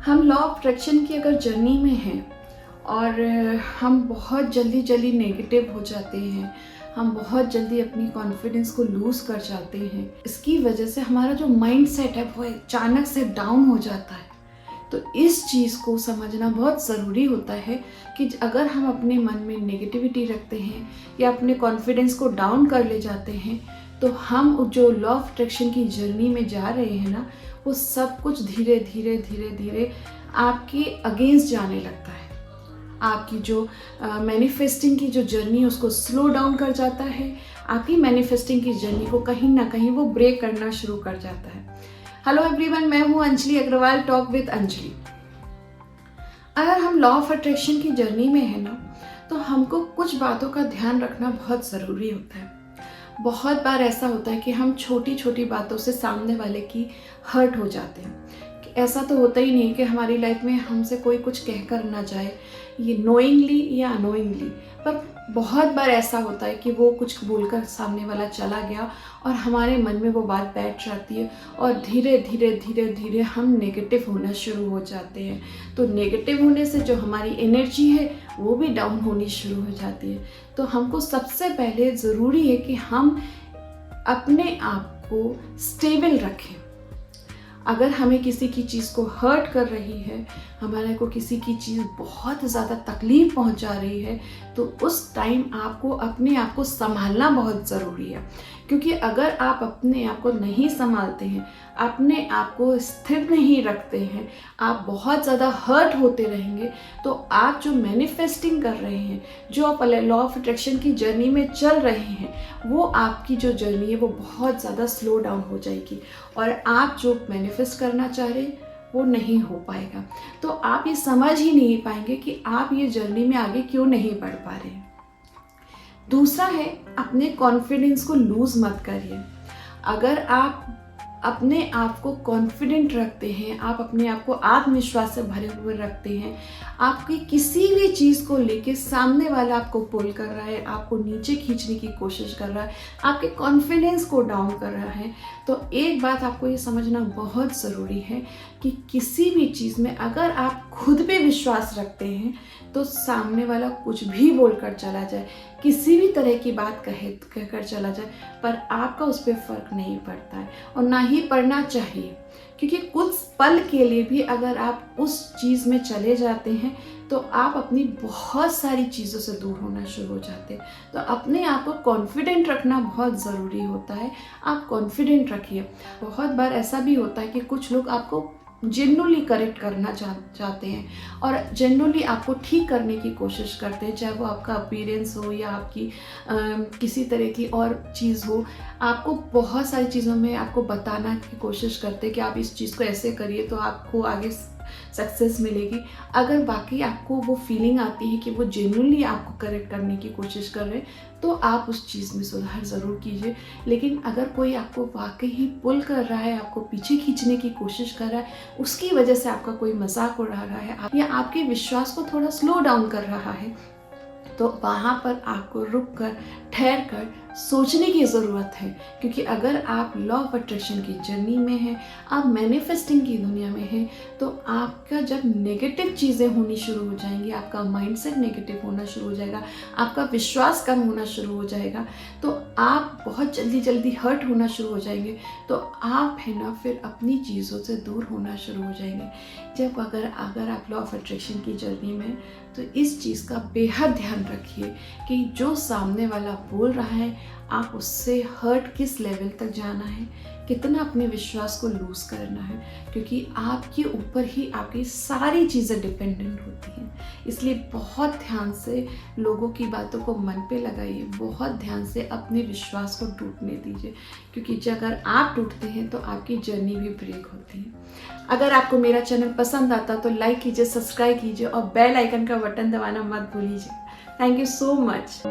हम law of attraction की अगर जर्नी में हैं और हम बहुत जल्दी जल्दी नेगेटिव हो जाते हैं, हम बहुत जल्दी अपनी कॉन्फिडेंस को लूज़ कर जाते हैं, इसकी वजह से हमारा जो माइंड सेट है वो अचानक से डाउन हो जाता है। तो इस चीज़ को समझना बहुत ज़रूरी होता है कि अगर हम अपने मन में नेगेटिविटी रखते हैं या अपने कॉन्फिडेंस को डाउन कर ले जाते हैं, तो हम जो लॉ ऑफ अट्रैक्शन की जर्नी में जा रहे हैं ना, वो सब कुछ धीरे धीरे धीरे धीरे आपके अगेंस्ट जाने लगता है। आपकी जो मैनिफेस्टिंग की जो जर्नी है उसको स्लो डाउन कर जाता है। आपकी मैनिफेस्टिंग की जर्नी को कहीं ना कहीं वो ब्रेक करना शुरू कर जाता है। हेलो एवरीवन, मैं हूँ अंजलि अग्रवाल, टॉक विद अंजलि। अगर हम लॉ ऑफ अट्रैक्शन की जर्नी में है ना, तो हमको कुछ बातों का ध्यान रखना बहुत ज़रूरी होता है। बहुत बार ऐसा होता है कि हम छोटी छोटी बातों से सामने वाले की हर्ट हो जाते हैं। ऐसा तो होता ही नहीं कि हमारी लाइफ में हमसे कोई कुछ कहकर ना जाए, ये नोइंगली या अनोइंगली, पर बहुत बार ऐसा होता है कि वो कुछ बोलकर सामने वाला चला गया और हमारे मन में वो बात बैठ जाती है और धीरे धीरे धीरे धीरे हम नेगेटिव होना शुरू हो जाते हैं। तो नेगेटिव होने से जो हमारी एनर्जी है वो भी डाउन होनी शुरू हो जाती है। तो हमको सबसे पहले ज़रूरी है कि हम अपने आप को स्टेबल रखें। अगर हमें किसी की चीज़ को हर्ट कर रही है, हमारे को किसी की चीज़ बहुत ज़्यादा तकलीफ़ पहुंचा रही है, तो उस टाइम आपको अपने आप को संभालना बहुत ज़रूरी है। क्योंकि अगर आप अपने आप को नहीं संभालते हैं, अपने आप को स्थिर नहीं रखते हैं, आप बहुत ज़्यादा हर्ट होते रहेंगे, तो आप जो मैनिफेस्टिंग कर रहे हैं, जो आप लॉ ऑफ अट्रैक्शन की जर्नी में चल रहे हैं, वो आपकी जो जर्नी है वो बहुत ज़्यादा स्लो डाउन हो जाएगी और आप जो मैनिफेस्ट करना चाह रहे हैं वो नहीं हो पाएगा। तो आप ये समझ ही नहीं पाएंगे कि आप ये जर्नी में आगे क्यों नहीं बढ़ पा रहे हैं। दूसरा है, अपने कॉन्फिडेंस को लूज़ मत करिए। अगर आप अपने आप को कॉन्फिडेंट रखते हैं, आप अपने आप को आत्मविश्वास से भरे हुए रखते हैं, आपकी किसी भी चीज़ को लेके सामने वाला आपको पुल कर रहा है, आपको नीचे खींचने की कोशिश कर रहा है, आपके कॉन्फिडेंस को डाउन कर रहा है, तो एक बात आपको ये समझना बहुत ज़रूरी है कि किसी भी चीज़ में अगर आप खुद पे विश्वास रखते हैं, तो सामने वाला कुछ भी बोलकर चला जाए, किसी भी तरह की बात कहकर चला जाए, पर आपका उस पर फ़र्क नहीं पड़ता है और ना ही पड़ना चाहिए। क्योंकि कुछ पल के लिए भी अगर आप उस चीज़ में चले जाते हैं, तो आप अपनी बहुत सारी चीज़ों से दूर होना शुरू हो जाते हैं। तो अपने आप को कॉन्फिडेंट रखना बहुत ज़रूरी होता है। आप कॉन्फिडेंट रखिए। बहुत बार ऐसा भी होता है कि कुछ लोग आपको जेन्युइनली करेक्ट करना चाहते हैं और जेन्युइनली आपको ठीक करने की कोशिश करते हैं, चाहे वो आपका अपीयरेंस हो या आपकी किसी तरह की और चीज़ हो। आपको बहुत सारी चीज़ों में आपको बताना की कोशिश करते हैं कि आप इस चीज़ को ऐसे करिए तो आपको आगे सक्सेस मिलेगी। अगर बाकी आपको वो फीलिंग आती है कि वो जेन्युइनली आपको करेक्ट करने की कोशिश कर रहे हैं, तो आप उस चीज़ में सुधार ज़रूर कीजिए। लेकिन अगर कोई आपको वाकई ही पुल कर रहा है, आपको पीछे खींचने की कोशिश कर रहा है, उसकी वजह से आपका कोई मजाक उड़ा रहा है या आपके विश्वास को थोड़ा स्लो डाउन कर रहा है, तो वहाँ पर आपको रुक कर ठहर कर सोचने की ज़रूरत है। क्योंकि अगर आप लॉ ऑफ अट्रैक्शन की जर्नी में हैं, आप मैनिफेस्टिंग की दुनिया में हैं, तो आपका जब नेगेटिव चीज़ें होनी शुरू हो जाएंगी, आपका माइंडसेट नेगेटिव होना शुरू हो जाएगा, आपका विश्वास कम होना शुरू हो जाएगा, तो आप बहुत जल्दी जल्दी हर्ट होना शुरू हो जाएंगे। तो आप है ना फिर अपनी चीज़ों से दूर होना शुरू हो जाएंगे। जब अगर आप लॉ ऑफ अट्रैक्शन की जर्नी में, तो इस चीज़ का बेहद ध्यान रखिए कि जो सामने वाला बोल रहा है, आप उससे हर्ट किस लेवल तक जाना है, कितना अपने विश्वास को लूज़ करना है। क्योंकि आपके ऊपर ही आपकी सारी चीज़ें डिपेंडेंट होती हैं। इसलिए बहुत ध्यान से लोगों की बातों को मन पे लगाइए, बहुत ध्यान से अपने विश्वास को टूटने दीजिए। क्योंकि जब अगर आप टूटते हैं तो आपकी जर्नी भी ब्रेक होती है। अगर आपको मेरा चैनल पसंद आता तो लाइक कीजिए, सब्सक्राइब कीजिए और बेल आइकन का बटन दबाना मत भूलिए। Thank you so much.